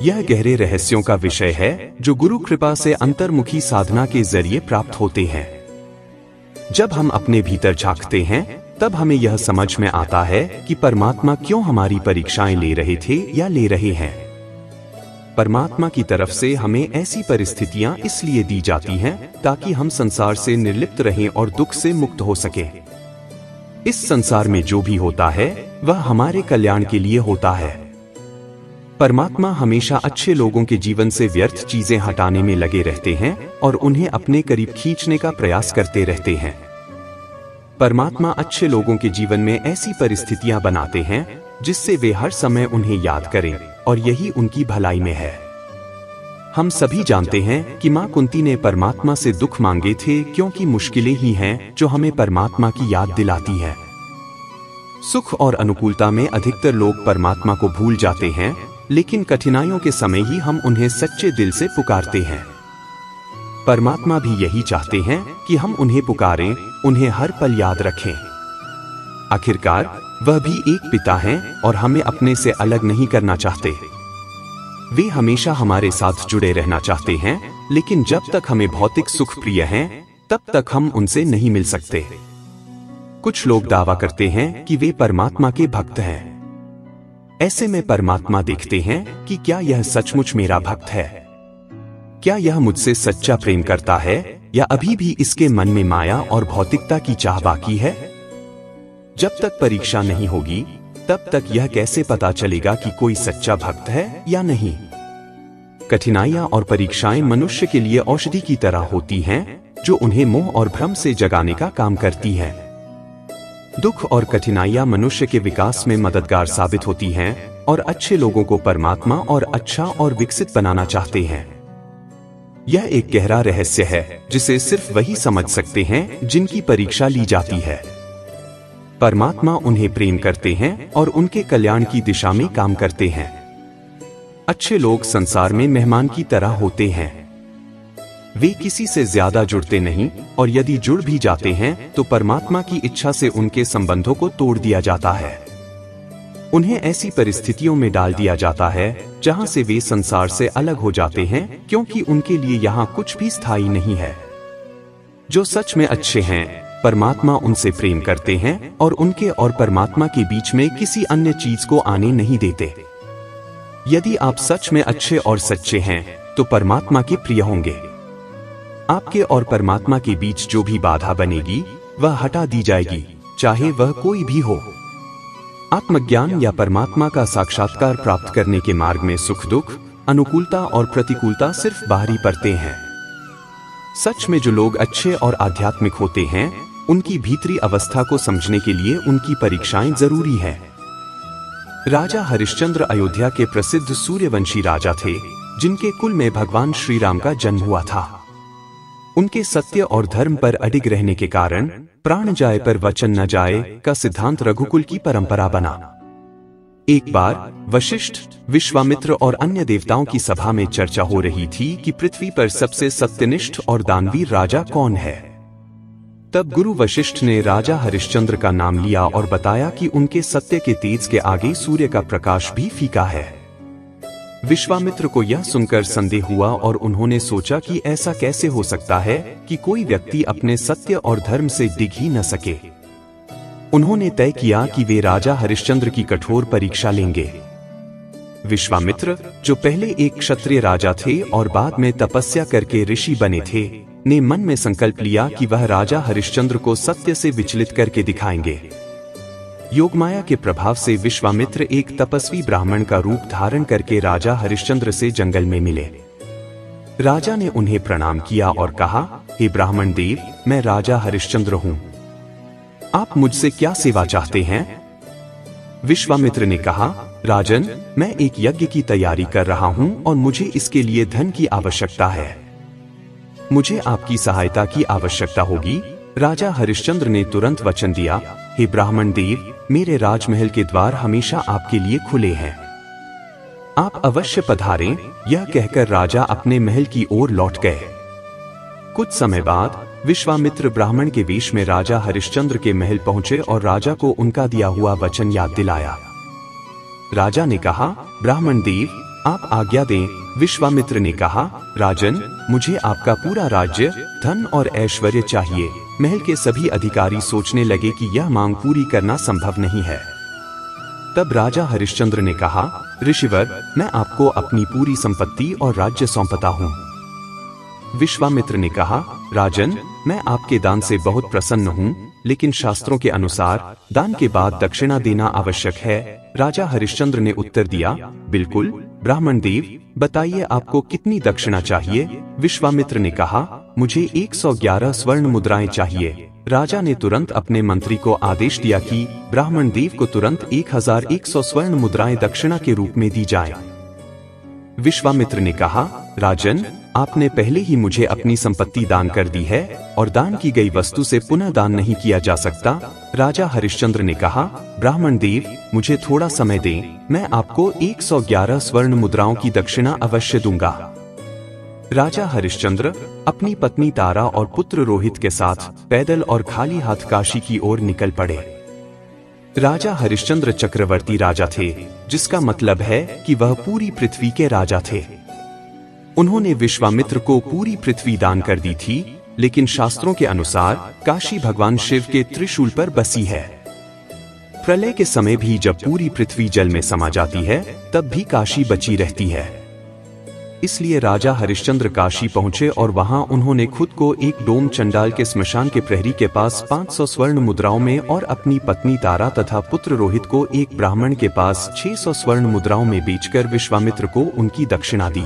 यह गहरे रहस्यों का विषय है जो गुरु कृपा से अंतर्मुखी साधना के जरिए प्राप्त होते हैं। जब हम अपने भीतर झांकते हैं, तब हमें यह समझ में आता है कि परमात्मा क्यों हमारी परीक्षाएं ले रहे थे या ले रहे हैं। परमात्मा की तरफ से हमें ऐसी परिस्थितियां इसलिए दी जाती हैं ताकि हम संसार से निर्लिप्त रहें और दुख से मुक्त हो सके। इस संसार में जो भी होता है वह हमारे कल्याण के लिए होता है। परमात्मा हमेशा अच्छे लोगों के जीवन से व्यर्थ चीजें हटाने में लगे रहते हैं और उन्हें अपने करीब खींचने का प्रयास करते रहते हैं। परमात्मा अच्छे लोगों के जीवन में ऐसी परिस्थितियां बनाते हैं जिससे वे हर समय उन्हें याद करें, और यही उनकी भलाई में है। हम सभी जानते हैं कि मां कुंती ने परमात्मा से दुख मांगे थे, क्योंकि मुश्किलें ही हैं जो हमें परमात्मा की याद दिलाती है। सुख और अनुकूलता में अधिकतर लोग परमात्मा को भूल जाते हैं, लेकिन कठिनाइयों के समय ही हम उन्हें सच्चे दिल से पुकारते हैं। परमात्मा भी यही चाहते हैं कि हम उन्हें पुकारें, उन्हें हर पल याद रखें। आखिरकार वह भी एक पिता हैं और हमें अपने से अलग नहीं करना चाहते। वे हमेशा हमारे साथ जुड़े रहना चाहते हैं, लेकिन जब तक हमें भौतिक सुख प्रिय हैं, तब तक हम उनसे नहीं मिल सकते। कुछ लोग दावा करते हैं कि वे परमात्मा के भक्त हैं। ऐसे में परमात्मा देखते हैं कि क्या यह सचमुच मेरा भक्त है, क्या यह मुझसे सच्चा प्रेम करता है, या अभी भी इसके मन में माया और भौतिकता की चाह बाकी है। जब तक परीक्षा नहीं होगी, तब तक यह कैसे पता चलेगा कि कोई सच्चा भक्त है या नहीं। कठिनाइयां और परीक्षाएं मनुष्य के लिए औषधि की तरह होती हैं, जो उन्हें मोह और भ्रम से जगाने का काम करती हैं। दुख और कठिनाइयां मनुष्य के विकास में मददगार साबित होती हैं और अच्छे लोगों को परमात्मा और अच्छा और विकसित बनाना चाहते हैं। यह एक गहरा रहस्य है जिसे सिर्फ वही समझ सकते हैं जिनकी परीक्षा ली जाती है। परमात्मा उन्हें प्रेम करते हैं और उनके कल्याण की दिशा में काम करते हैं। अच्छे लोग संसार में मेहमान की तरह होते हैं। वे किसी से ज्यादा जुड़ते नहीं, और यदि जुड़ भी जाते हैं तो परमात्मा की इच्छा से उनके संबंधों को तोड़ दिया जाता है। उन्हें ऐसी परिस्थितियों में डाल दिया जाता है जहां से वे संसार से अलग हो जाते हैं, क्योंकि उनके लिए यहां कुछ भी स्थायी नहीं है। जो सच में अच्छे हैं, परमात्मा उनसे प्रेम करते हैं और उनके और परमात्मा के बीच में किसी अन्य चीज को आने नहीं देते। यदि आप सच में अच्छे और सच्चे हैं, तो परमात्मा के प्रिय होंगे। आपके और परमात्मा के बीच जो भी बाधा बनेगी, वह हटा दी जाएगी, चाहे वह कोई भी हो। आत्मज्ञान या परमात्मा का साक्षात्कार प्राप्त करने के मार्ग में सुख दुख, अनुकूलता और प्रतिकूलता सिर्फ बाहरी परतें हैं। सच में जो लोग अच्छे और आध्यात्मिक होते हैं, उनकी भीतरी अवस्था को समझने के लिए उनकी परीक्षाएं जरूरी है। राजा हरिश्चंद्र अयोध्या के प्रसिद्ध सूर्यवंशी राजा थे, जिनके कुल में भगवान श्री राम का जन्म हुआ था। उनके सत्य और धर्म पर अडिग रहने के कारण प्राण जाए पर वचन न जाए का सिद्धांत रघुकुल की परंपरा बना। एक बार वशिष्ठ, विश्वामित्र और अन्य देवताओं की सभा में चर्चा हो रही थी कि पृथ्वी पर सबसे सत्यनिष्ठ और दानवीर राजा कौन है। तब गुरु वशिष्ठ ने राजा हरिश्चंद्र का नाम लिया और बताया कि उनके सत्य के तेज के आगे सूर्य का प्रकाश भी फीका है। विश्वामित्र को यह सुनकर संदेह हुआ और उन्होंने सोचा कि ऐसा कैसे हो सकता है कि कोई व्यक्ति अपने सत्य और धर्म से डिग ही न सके। उन्होंने तय किया कि वे राजा हरिश्चंद्र की कठोर परीक्षा लेंगे। विश्वामित्र, जो पहले एक क्षत्रिय राजा थे और बाद में तपस्या करके ऋषि बने थे, ने मन में संकल्प लिया कि वह राजा हरिश्चंद्र को सत्य से विचलित करके दिखाएंगे। योगमाया के प्रभाव से विश्वामित्र एक तपस्वी ब्राह्मण का रूप धारण करके राजा हरिश्चंद्र से जंगल में मिले। राजा ने उन्हें प्रणाम किया और कहा, हे ब्राह्मण देव, मैं राजा हरिश्चंद्र हूं। आप मुझसे क्या सेवा चाहते हैं? विश्वामित्र ने कहा, राजन, मैं एक यज्ञ की तैयारी कर रहा हूं और मुझे इसके लिए धन की आवश्यकता है। मुझे आपकी सहायता की आवश्यकता होगी। राजा हरिश्चंद्र ने तुरंत वचन दिया, हे ब्राह्मण देव, मेरे राजमहल के द्वार हमेशा आपके लिए खुले हैं। आप अवश्य पधारें। यह कहकर राजा अपने महल की ओर लौट गए। कुछ समय बाद विश्वामित्र ब्राह्मण के वेश में राजा हरिश्चंद्र के महल पहुंचे और राजा को उनका दिया हुआ वचन याद दिलाया। राजा ने कहा, ब्राह्मण देव, आप आज्ञा दें। विश्वामित्र ने कहा, राजन, मुझे आपका पूरा राज्य, धन और ऐश्वर्य चाहिए। महल के सभी अधिकारी सोचने लगे कि यह मांग पूरी करना संभव नहीं है। तब राजा हरिश्चंद्र ने कहा, ऋषिवर, मैं आपको अपनी पूरी संपत्ति और राज्य सौंपता हूँ। विश्वामित्र ने कहा, राजन, मैं आपके दान से बहुत प्रसन्न हूँ, लेकिन शास्त्रों के अनुसार दान के बाद दक्षिणा देना आवश्यक है। राजा हरिश्चंद्र ने उत्तर दिया, बिल्कुल ब्राह्मण देव, बताइए आपको कितनी दक्षिणा चाहिए। विश्वामित्र ने कहा, मुझे 111 स्वर्ण मुद्राएं चाहिए। राजा ने तुरंत अपने मंत्री को आदेश दिया कि ब्राह्मण देव को तुरंत 1100 स्वर्ण मुद्राएं दक्षिणा के रूप में दी जाएं। विश्वामित्र ने कहा, राजन, आपने पहले ही मुझे अपनी संपत्ति दान कर दी है और दान की गई वस्तु से पुनः दान नहीं किया जा सकता। राजा हरिश्चंद्र ने कहा, ब्राह्मण देव, मुझे थोड़ा समय दें, मैं आपको 111 स्वर्ण मुद्राओं की दक्षिणा अवश्य दूंगा। राजा हरिश्चंद्र अपनी पत्नी तारा और पुत्र रोहित के साथ पैदल और खाली हाथ काशी की ओर निकल पड़े। राजा हरिश्चंद्र चक्रवर्ती राजा थे, जिसका मतलब है कि वह पूरी पृथ्वी के राजा थे। उन्होंने विश्वामित्र को पूरी पृथ्वी दान कर दी थी, लेकिन शास्त्रों के अनुसार काशी भगवान शिव के त्रिशूल पर बसी है। प्रलय के समय भी जब पूरी पृथ्वी जल में समा जाती है, तब भी काशी बची रहती है। इसलिए राजा हरिश्चंद्र काशी पहुंचे और वहां उन्होंने खुद को एक डोम चंडाल के स्मशान के प्रहरी के पास 500 स्वर्ण मुद्राओं में और अपनी पत्नी तारा तथा पुत्र रोहित को एक ब्राह्मण के पास 600 स्वर्ण मुद्राओं में बेचकर विश्वामित्र को उनकी दक्षिणा दी।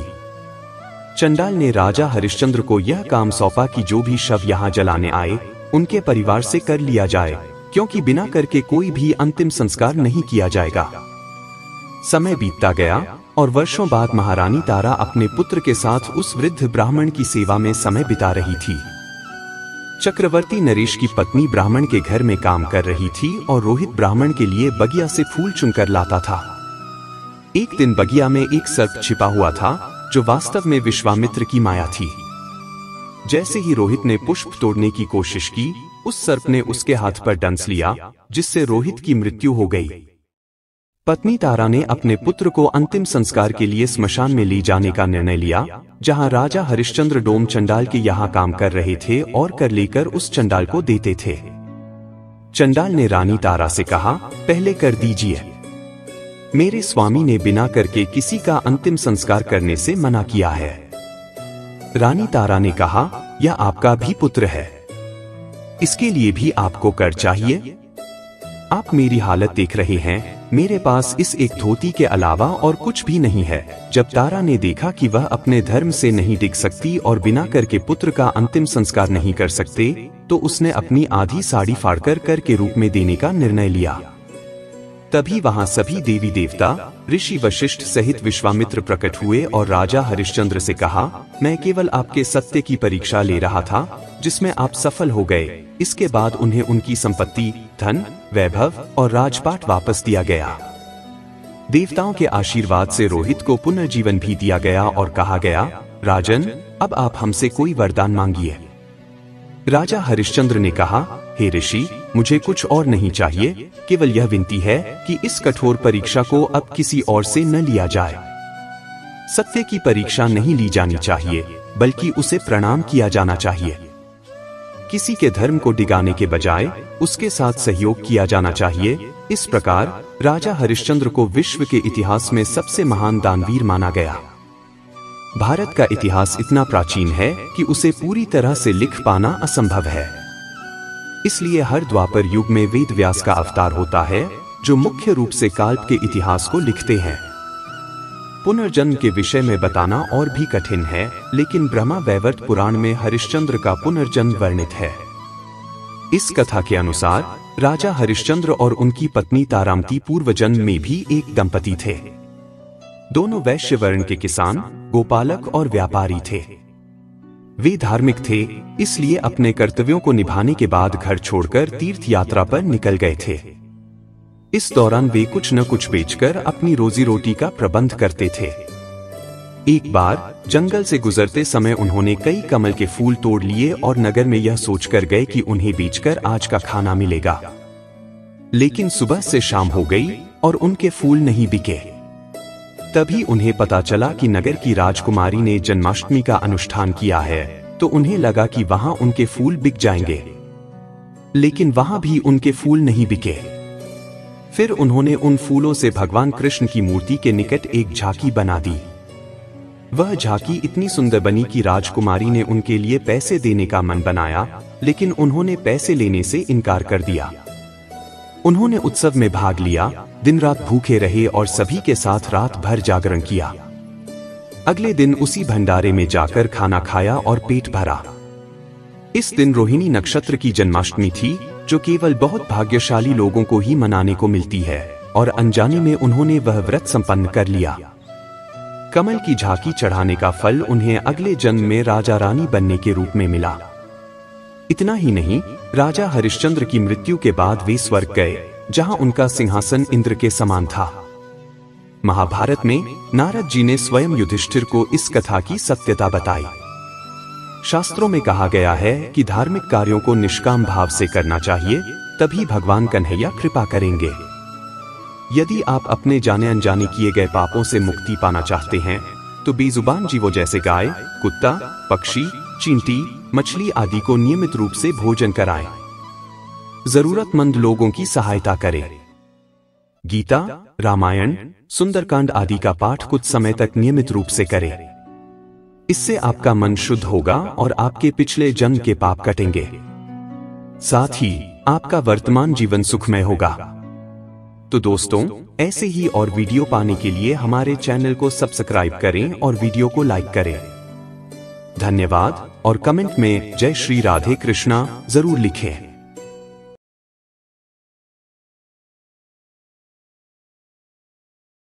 चंडाल ने राजा हरिश्चंद्र को यह काम सौंपा कि जो भी शव यहाँ जलाने आए, उनके परिवार से कर लिया जाए, क्योंकि बिना करके कोई भी अंतिम संस्कार नहीं किया जाएगा। समय बीतता गया और वर्षों बाद महारानी तारा अपने पुत्र के साथ उस वृद्ध ब्राह्मण की सेवा में समय बिता रही थी। चक्रवर्ती नरेश की पत्नी ब्राह्मण के घर में काम कर रही थी और रोहित ब्राह्मण के लिए बगिया से फूल चुनकर लाता था। एक दिन बगिया में एक सर्प छिपा हुआ था, जो वास्तव में विश्वामित्र की माया थी। जैसे ही रोहित ने पुष्प तोड़ने की कोशिश की, उस सर्प ने उसके हाथ पर डंस लिया, जिससे रोहित की मृत्यु हो गई। पत्नी तारा ने अपने पुत्र को अंतिम संस्कार के लिए स्मशान में ले जाने का निर्णय लिया, जहां राजा हरिश्चंद्र डोम चंडाल के यहाँ काम कर रहे थे और कर लेकर उस चंडाल को देते थे। चंडाल ने रानी तारा से कहा, पहले कर दीजिए, मेरे स्वामी ने बिना करके किसी का अंतिम संस्कार करने से मना किया है। रानी तारा ने कहा, यह आपका भी पुत्र है, इसके लिए भी आपको कर चाहिए। आप मेरी हालत देख रहे हैं, मेरे पास इस एक धोती के अलावा और कुछ भी नहीं है। जब तारा ने देखा कि वह अपने धर्म से नहीं टिक सकती और बिना करके पुत्र का अंतिम संस्कार नहीं कर सकते, तो उसने अपनी आधी साड़ी फाड़कर कर के रूप में देने का निर्णय लिया। तभी वहां सभी देवी देवता, ऋषि वशिष्ठ सहित विश्वामित्र प्रकट हुए और राजा हरिश्चंद्र से कहा, मैं केवल आपके सत्य की परीक्षा ले रहा था, जिसमें आप सफल हो गए। इसके बाद उन्हें उनकी संपत्ति, धन, वैभव और राजपाट वापस दिया गया। देवताओं के आशीर्वाद से रोहित को पुनर्जीवन भी दिया गया और कहा गया, राजन, अब आप हमसे कोई वरदान मांगिए। राजा हरिश्चंद्र ने कहा, हे ऋषि, मुझे कुछ और नहीं चाहिए, केवल यह विनती है कि इस कठोर परीक्षा को अब किसी और से न लिया जाए। सत्य की परीक्षा नहीं ली जानी चाहिए, बल्कि उसे प्रणाम किया जाना चाहिए। किसी के धर्म को डिगाने के बजाय उसके साथ सहयोग किया जाना चाहिए। इस प्रकार राजा हरिश्चंद्र को विश्व के इतिहास में सबसे महान दानवीर माना गया। भारत का इतिहास इतना प्राचीन है कि उसे पूरी तरह से लिख पाना असंभव है। इसलिए हर द्वापर युग में वेद व्यास का अवतार होता है, जो मुख्य रूप से काल्प के इतिहास को लिखते हैं। पुनर्जन्म के विषय में बताना और भी कठिन है, लेकिन ब्रह्मा वैवर्त पुराण में हरिश्चंद्र का पुनर्जन्म वर्णित है। इस कथा के अनुसार राजा हरिश्चंद्र और उनकी पत्नी तारामती पूर्व जन्म में भी एक दंपति थे। दोनों वैश्य वर्ण के किसान, गोपालक और व्यापारी थे। वे धार्मिक थे, इसलिए अपने कर्तव्यों को निभाने के बाद घर छोड़कर तीर्थ यात्रा पर निकल गए थे। इस दौरान वे कुछ न कुछ बेचकर अपनी रोजी रोटी का प्रबंध करते थे। एक बार जंगल से गुजरते समय उन्होंने कई कमल के फूल तोड़ लिए और नगर में यह सोचकर गए कि उन्हें बेचकर आज का खाना मिलेगा। लेकिन सुबह से शाम हो गई और उनके फूल नहीं बिके। तभी उन्हें पता चला कि नगर की राजकुमारी ने जन्माष्टमी का अनुष्ठान किया है, तो उन्हें लगा कि वहां उनके फूल बिक जाएंगे। लेकिन वहां भी उनके फूल नहीं बिके। फिर उन्होंने उन फूलों से भगवान कृष्ण की मूर्ति के निकट एक झांकी बना दी। वह झांकी इतनी सुंदर बनी कि राजकुमारी ने उनके लिए पैसे देने का मन बनाया, लेकिन उन्होंने पैसे लेने से इनकार कर दिया। उन्होंने उत्सव में भाग लिया, दिन रात भूखे रहे और सभी के साथ रात भर जागरण किया। अगले दिन उसी भंडारे में जाकर खाना खाया और पेट भरा। इस दिन रोहिणी नक्षत्र की जन्माष्टमी थी, जो केवल बहुत भाग्यशाली लोगों को ही मनाने को मिलती है, और अनजाने में उन्होंने वह व्रत संपन्न कर लिया। कमल की झांकी चढ़ाने का फल उन्हें अगले जन्म में राजा रानी बनने के रूप में मिला। इतना ही नहीं, राजा हरिश्चंद्र की मृत्यु के बाद वे स्वर्ग गए, जहां उनका सिंहासन इंद्र के समान था। महाभारत में नारद जी ने स्वयं युधिष्ठिर को इस कथा की सत्यता बताई। शास्त्रों में कहा गया है कि धार्मिक कार्यों को निष्काम भाव से करना चाहिए, तभी भगवान कन्हैया कृपा करेंगे। यदि आप अपने जाने अनजाने किए गए पापों से मुक्ति पाना चाहते हैं, तो बेजुबान जीवों जैसे गाय, कुत्ता, पक्षी, चींटी, मछली आदि को नियमित रूप से भोजन कराएं। जरूरतमंद लोगों की सहायता करें। गीता, रामायण, सुंदरकांड आदि का पाठ कुछ समय तक नियमित रूप से करें। इससे आपका मन शुद्ध होगा और आपके पिछले जन्म के पाप कटेंगे। साथ ही आपका वर्तमान जीवन सुखमय होगा। तो दोस्तों, ऐसे ही और वीडियो पाने के लिए हमारे चैनल को सब्सक्राइब करें और वीडियो को लाइक करें। धन्यवाद और कमेंट में जय श्री राधे कृष्णा जरूर लिखें।